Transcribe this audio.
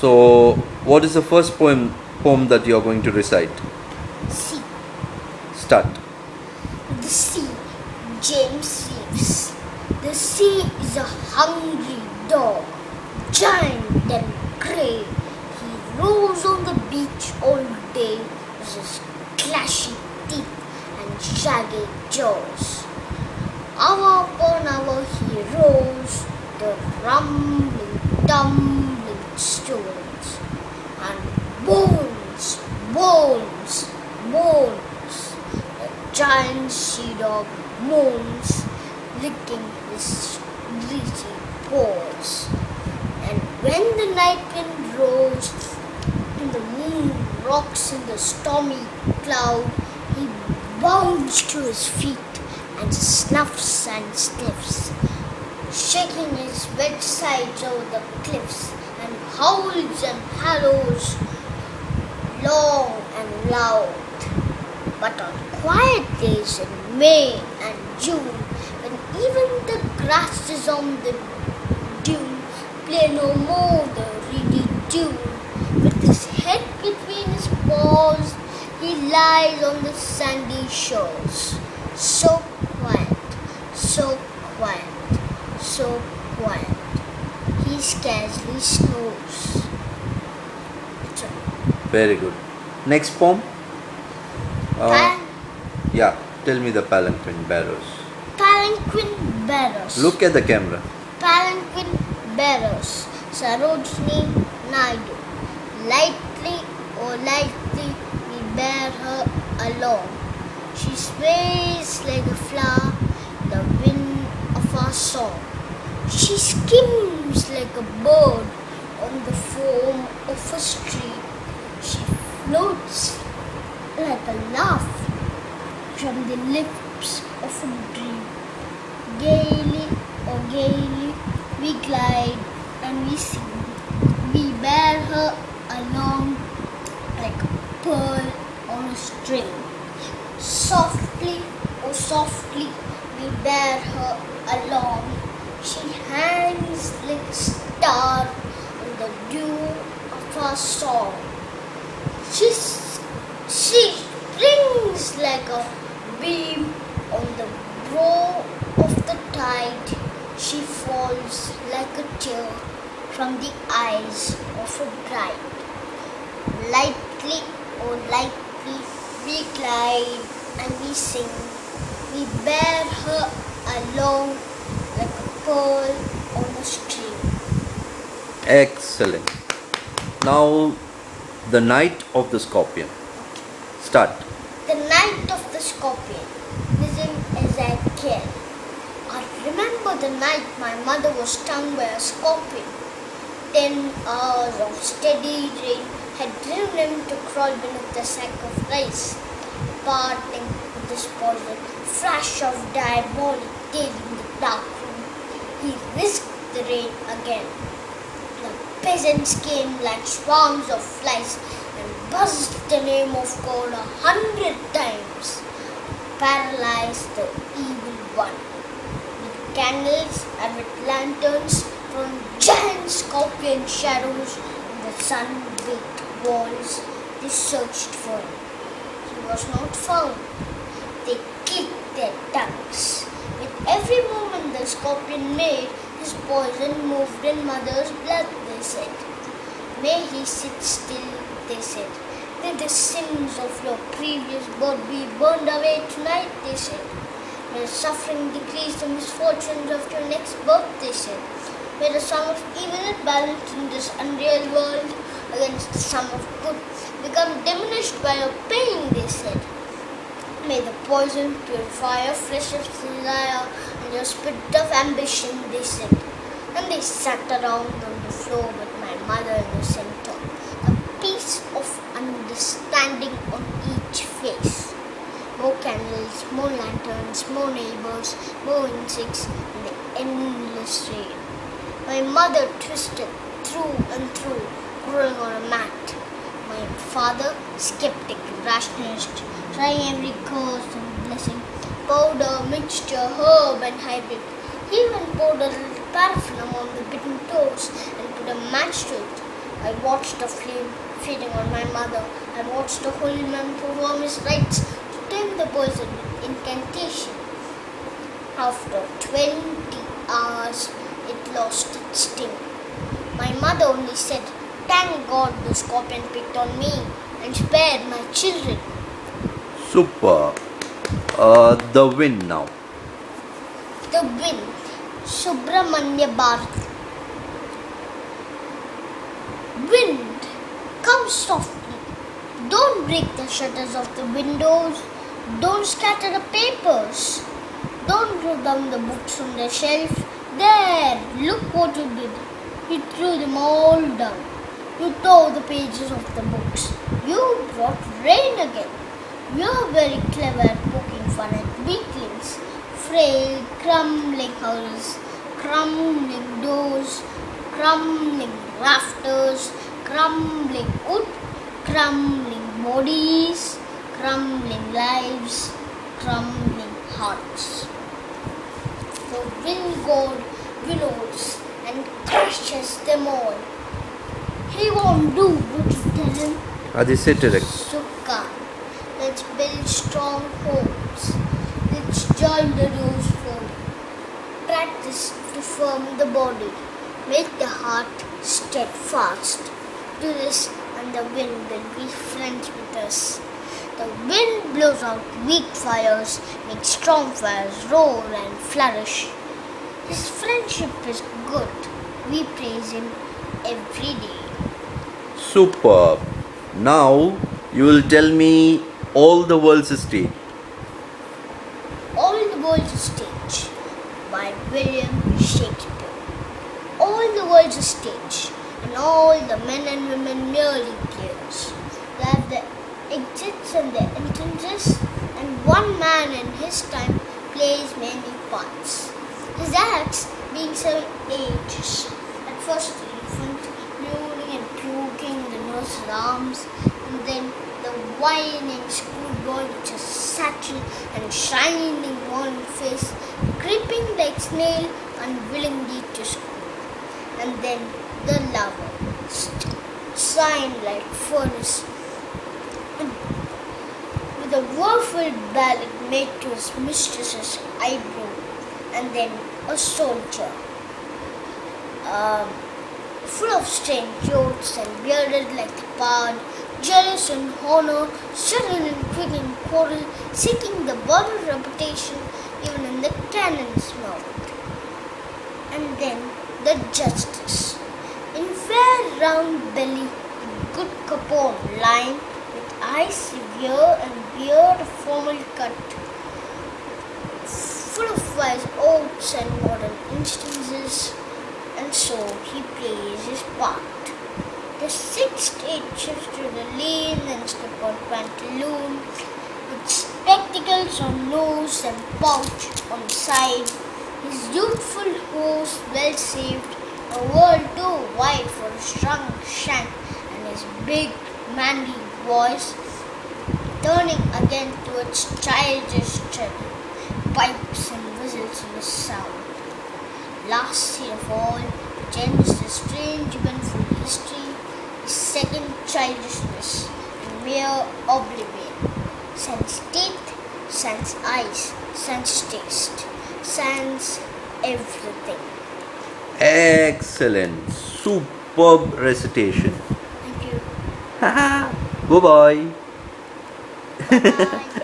So, what is the first poem that you are going to recite? Sea. Start. The sea, James Reeves. The sea is a hungry dog, giant and grey. He roams on the beach all day with his clashy teeth and shaggy jaws. Hour upon hour he roars the rumbling, tumbling stones, and bones, bones, bones. The giant sea dog moans, licking his greasy paws. And when the night wind roars and the moon rocks in the stormy cloud, he bounds to his feet and snuffs and sniffs, shaking his wet sides over the cliffs, and howls and hallows long and loud. But on quiet days in May and June, when even the grasses on the dune play no more the reedy tune, with his head between his paws, he lies on the sandy shores, so quiet, so quiet, so quiet. He scarcely snores. Very good. Next poem? Yeah, tell me the Palanquin bearers. Palanquin bearers. Look at the camera. Palanquin bearers. Sarojini Naidu. Lightly, oh lightly, we bear her along. She sways like a flower, the wind of our song. She skims like a bird on the foam of a stream. She floats like a laugh from the lips of a dream. Gaily, oh gaily, we glide and we sing. We bear her along like a pearl on a string. Softly, oh softly, we bear her along. She hangs like a star in the dew of our song. She springs like a beam on the brow of the tide. She falls like a tear from the eyes of a bride. Lightly, oh lightly, we glide and we sing. We bear her along like a pearl on a string. Excellent. Now, the Night of the Scorpion. Start. The Night of the Scorpion. Nissim, Ezekiel. I remember the night my mother was stung by a scorpion. 10 hours of steady rain had driven him to crawl beneath the sack of rice. Parting with his poison, flash of diabolic tail in the dark room, he risked the rain again. The peasants came like swarms of flies and buzzed the name of God 100 times, paralyzed the evil one. With candles and with lanterns from giant scorpion shadows in the sun-baked walls, they searched for him. He was not found. They clicked their tongues. With every movement the scorpion made, his poison moved in mother's blood, they said. May he sit still, they said. May the sins of your previous birth be burned away tonight, they said. May the suffering decrease the misfortunes of your next birth, they said. May the sum of evil balanced in this unreal world against the sum of good become diminished by your pain, they said. May the poison purify your flesh of desire and your spirit of ambition, they said. And they sat around on the floor with my mother in the center, a piece of understanding on each face. More candles, more lanterns, more neighbors, more insects, and the endless rain. My mother twisted through and through, growing on a mat. My father, skeptic, rationalist, trying every curse and blessing, powder, mixture, herb and hybrid. He even poured a little paraffin among the bitten toes and put a match to it. I watched the flame feeding on my mother. I watched the holy man perform his rites to tame the poison with incantation. After 20 hours, it lost its sting. My mother only said, "Thank God the scorpion picked on me and spared my children." Super. The wind now. The wind. Subramania Bharathi. Wind, come softly. Don't break the shutters of the windows. Don't scatter the papers. Don't throw down the books on the shelf. There, look what you did. You threw them all down. You tore the pages of the books. You brought rain again. You're very clever at poking fun at weaklings. Frail, crumbling houses, crumbling doors, crumbling rafters, crumbling wood, crumbling bodies, crumbling lives, crumbling hearts. The wind god willows and crushes them all. He won't do what you tell him. Aadhi, sit direct. Sukha. Let's build strong homes. Let's join the rose fold. Practice to firm the body. Make the heart steadfast. Do this and the wind will be friends with us. The wind blows out weak fires, makes strong fires roar and flourish. His friendship is good. We praise him every day. Superb. Now you will tell me all the world's stage. All the World's Stage by William Shakespeare. All the world's a stage, and all the men and women merely players. They have the exits and the entrances, and one man in his time plays many parts. His acts being 7 ages. At first the infant, mewing and puking in the nurse's arms, and then the whining schoolboy with his satchel and shining worn face, creeping like snail unwillingly to school. And then the lover, sighing like furnace, with a woeful ballad made to his mistress's eyebrow. And then a soldier, full of strange jokes and bearded like the bard, jealous in honor, sudden and quick in quarrel, seeking the borrowed reputation even in the cannon's mouth. And then the justice, in fair round belly, good capone line, with eyes severe and beard of formal cut, full of wise oaths and modern instances, and so he plays his part. The 6'8" shifts to the lean and slip-on pantaloon, with spectacles on nose and pouch on side, his youthful horse well saved, a world too wide for his strong shank, and his big manly voice turning again to its childish tread, pipes and whistles in the sound. Last scene of all, which ends the strange eventful history, is second childishness and mere oblivion. Sans teeth, sans eyes, sans taste, sans everything. Excellent. Superb recitation. Thank you. Bye bye. Bye.